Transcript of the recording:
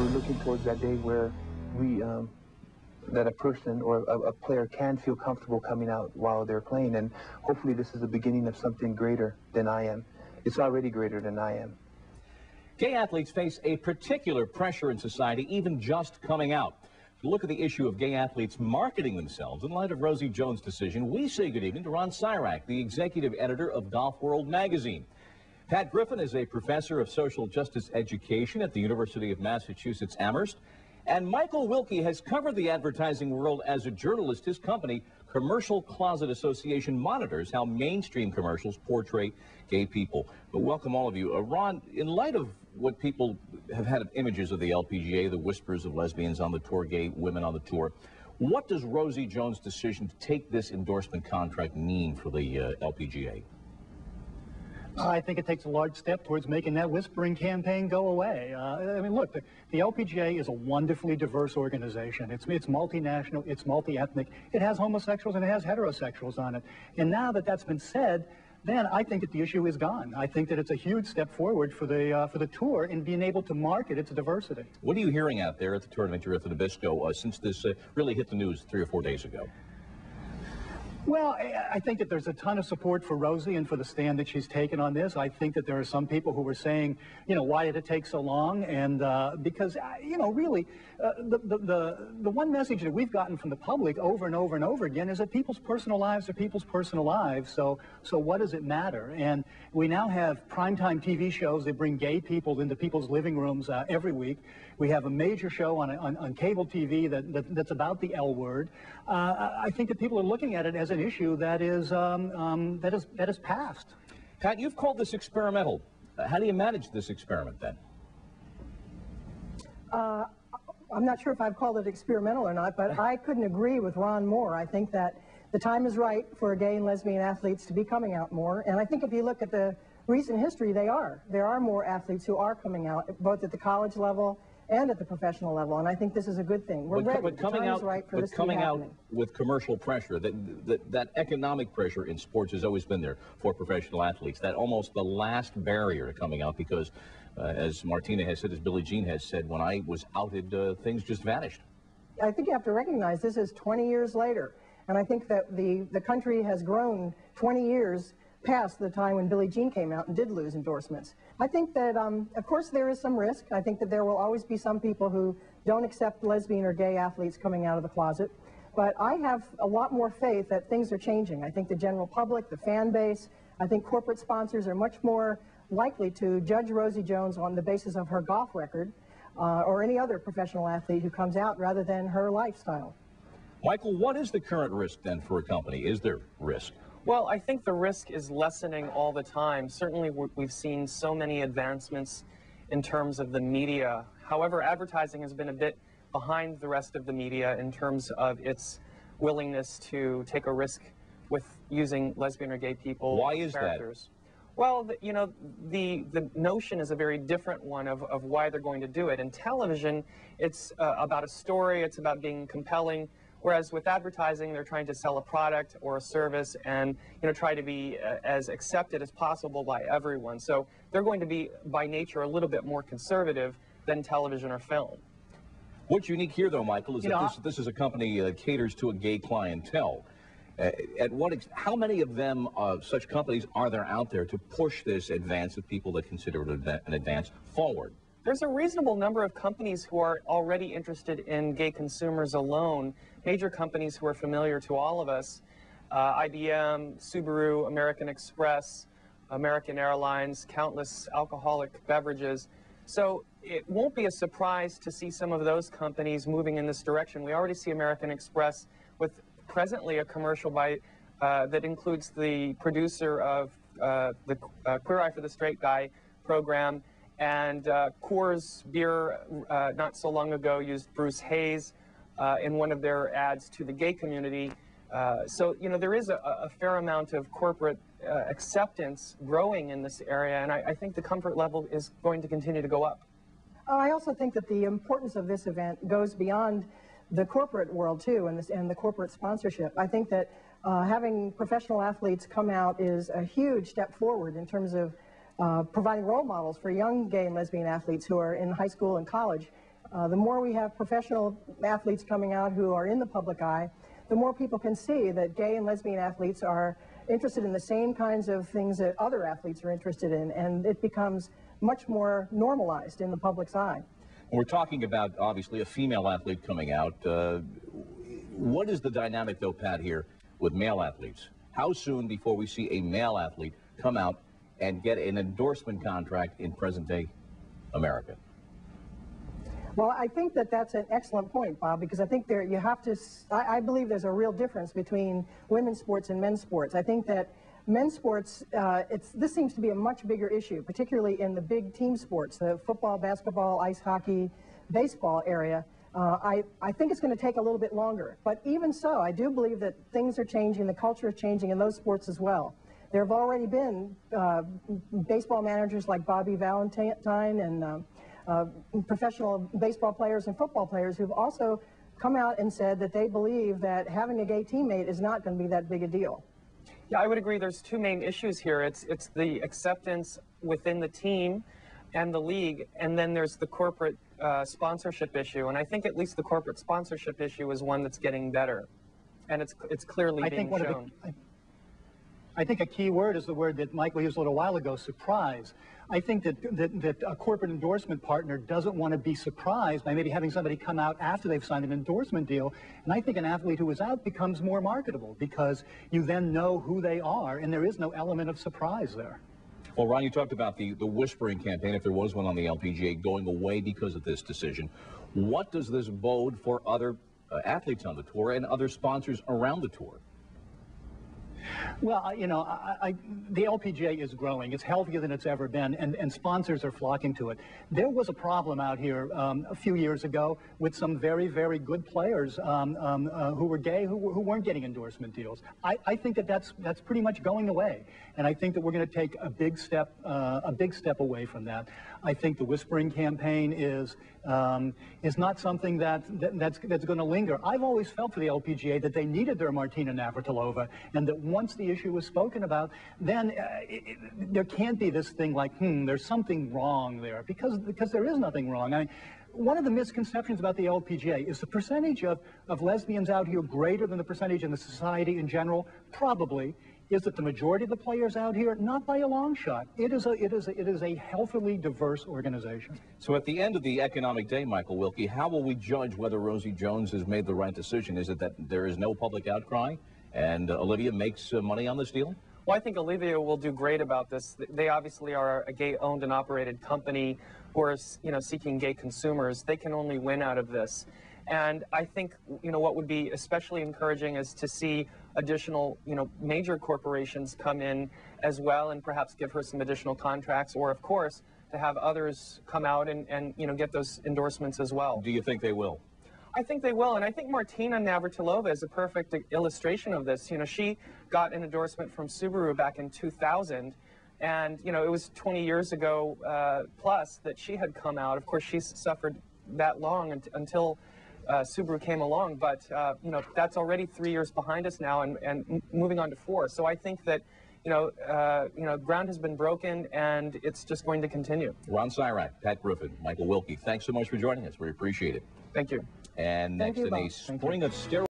looking towards that day where we, that a person or a player can feel comfortable coming out while they're playing, and hopefully this is the beginning of something greater than I am. It's already greater than I am. Gay athletes face a particular pressure in society, even just coming out. To look at the issue of gay athletes marketing themselves in light of Rosie Jones' decision, we say good evening to Ron Cyrak, the executive editor of Golf World magazine. Pat Griffin is a professor of social justice education at the University of Massachusetts Amherst. And Michael Wilke has covered the advertising world as a journalist. His company, Commercial Closet Association, monitors how mainstream commercials portray gay people. But welcome all of you. Ron, in light of what people have had of images of the LPGA, the whispers of lesbians on the tour, gay women on the tour, what does Rosie Jones' decision to take this endorsement contract mean for the LPGA? I think it takes a large step towards making that whispering campaign go away. I mean, look, the LPGA is a wonderfully diverse organization. It's multinational, it's multi-ethnic. It has homosexuals and it has heterosexuals on it. And now that that's been said, then I think that the issue is gone. I think that it's a huge step forward for the tour in being able to market its diversity. What are you hearing out there at the tournament here at the Nabisco since this really hit the news 3 or 4 days ago? Well, I think that there's a ton of support for Rosie and for the stand that she's taken on this. I think that there are some people who were saying, you know, why did it take so long? And because, you know, really, the one message that we've gotten from the public over and over and over again is that people's personal lives are people's personal lives. So what does it matter? And we now have primetime TV shows that bring gay people into people's living rooms every week. We have a major show on cable TV that's about the L word. I think that people are looking at it as an issue that is past. Pat, you've called this experimental. How do you manage this experiment then? I'm not sure if I've called it experimental or not, but I couldn't agree with Ron more. I think that the time is right for gay and lesbian athletes to be coming out more, and I think if you look at the recent history, there are more athletes who are coming out, both at the college level and at the professional level, and I think this is a good thing. We're ready. But coming out, right for this coming out with commercial pressure, that economic pressure in sports has always been there for professional athletes. That almost the last barrier to coming out, because as Martina has said, as Billie Jean has said, when I was outed, things just vanished. I think you have to recognize this is 20 years later, and I think that the country has grown 20 years past the time when Billie Jean came out and did lose endorsements. I think that, of course, there is some risk. I think that there will always be some people who don't accept lesbian or gay athletes coming out of the closet. But I have a lot more faith that things are changing. I think the general public, the fan base, I think corporate sponsors are much more likely to judge Rosie Jones on the basis of her golf record or any other professional athlete who comes out rather than her lifestyle. Michael, what is the current risk then for a company? Is there risk? Well, I think the risk is lessening all the time. Certainly, we've seen so many advancements in terms of the media. However, advertising has been a bit behind the rest of the media in terms of its willingness to take a risk with using lesbian or gay people. Why is characters. That? Well, you know, the notion is a very different one of why they're going to do it. In television, it's about a story, it's about being compelling. Whereas with advertising, they're trying to sell a product or a service and, you know, try to be as accepted as possible by everyone. So they're going to be, by nature, a little bit more conservative than television or film. What's unique here, though, Michael, is that this is a company that caters to a gay clientele. How many of them, such companies, are there out there to push this advance of people that consider it an advance forward? There's a reasonable number of companies who are already interested in gay consumers alone. Major companies who are familiar to all of us, IBM, Subaru, American Express, American Airlines, countless alcoholic beverages. So it won't be a surprise to see some of those companies moving in this direction. We already see American Express with presently a commercial that includes the producer of the Queer Eye for the Straight Guy program, and Coors Beer not so long ago used Bruce Hayes in one of their ads to the gay community. So, you know, there is a fair amount of corporate acceptance growing in this area, and I think the comfort level is going to continue to go up. I also think that the importance of this event goes beyond the corporate world, too, and the corporate sponsorship. I think that having professional athletes come out is a huge step forward in terms of providing role models for young gay and lesbian athletes who are in high school and college. The more we have professional athletes coming out who are in the public eye, the more people can see that gay and lesbian athletes are interested in the same kinds of things that other athletes are interested in, and it becomes much more normalized in the public's eye. We're talking about, obviously, a female athlete coming out. What is the dynamic, though, Pat, here with male athletes? How soon before we see a male athlete come out and get an endorsement contract in present-day America? Well, I think that that's an excellent point, Bob, because I think there you have to, I believe there's a real difference between women's sports and men's sports. I think that men's sports, this seems to be a much bigger issue, particularly in the big team sports, the football, basketball, ice hockey, baseball area. I think it's going to take a little bit longer. But even so, I do believe that things are changing, the culture is changing in those sports as well. There have already been baseball managers like Bobby Valentine and professional baseball players and football players who've also come out and said that they believe that having a gay teammate is not going to be that big a deal. Yeah, I would agree. There's two main issues here. It's the acceptance within the team and the league, and then there's the corporate sponsorship issue. And I think at least the corporate sponsorship issue is one that's getting better, and it's clearly being shown. I think a key word is the word that Michael used a little while ago, surprise. I think that a corporate endorsement partner doesn't want to be surprised by maybe having somebody come out after they've signed an endorsement deal. And I think an athlete who is out becomes more marketable because you then know who they are and there is no element of surprise there. Well, Ron, you talked about the whispering campaign, if there was one on the LPGA, going away because of this decision. What does this bode for other athletes on the tour and other sponsors around the tour? Well, you know, the LPGA is growing. It's healthier than it's ever been, and sponsors are flocking to it. There was a problem out here a few years ago with some very, very good players who were gay who weren't getting endorsement deals. I think that that's pretty much going away, and I think that we're going to take a big step away from that. I think the whispering campaign is not something that's going to linger. I've always felt for the LPGA that they needed their Martina Navratilova, and that once the issue was spoken about, then there can't be this thing like, there's something wrong there, because there is nothing wrong. I mean, one of the misconceptions about the LPGA is the percentage of lesbians out here greater than the percentage in the society in general. Probably. Is that the majority of the players out here? Not by a long shot. It is a healthily diverse organization. So at the end of the economic day, Michael Wilke, how will we judge whether Rosie Jones has made the right decision? Is it that there is no public outcry and Olivia makes money on this deal? Well, I think Olivia will do great about this. They obviously are a gay-owned and operated company who are, seeking gay consumers. They can only win out of this. And I think, what would be especially encouraging is to see additional, major corporations come in as well and perhaps give her some additional contracts, or, of course, to have others come out and get those endorsements as well. Do you think they will? I think they will, and I think Martina Navratilova is a perfect illustration of this. She got an endorsement from Subaru back in 2000, and, it was 20 years ago plus that she had come out. Of course, she's suffered that long until Subaru came along, but that's already 3 years behind us now, and moving on to 4. So I think that ground has been broken, and it's just going to continue. Ron Cyrack, Pat Griffin, Michael Wilke, thanks so much for joining us. We appreciate it. Thank you. And next in a spring of steroids.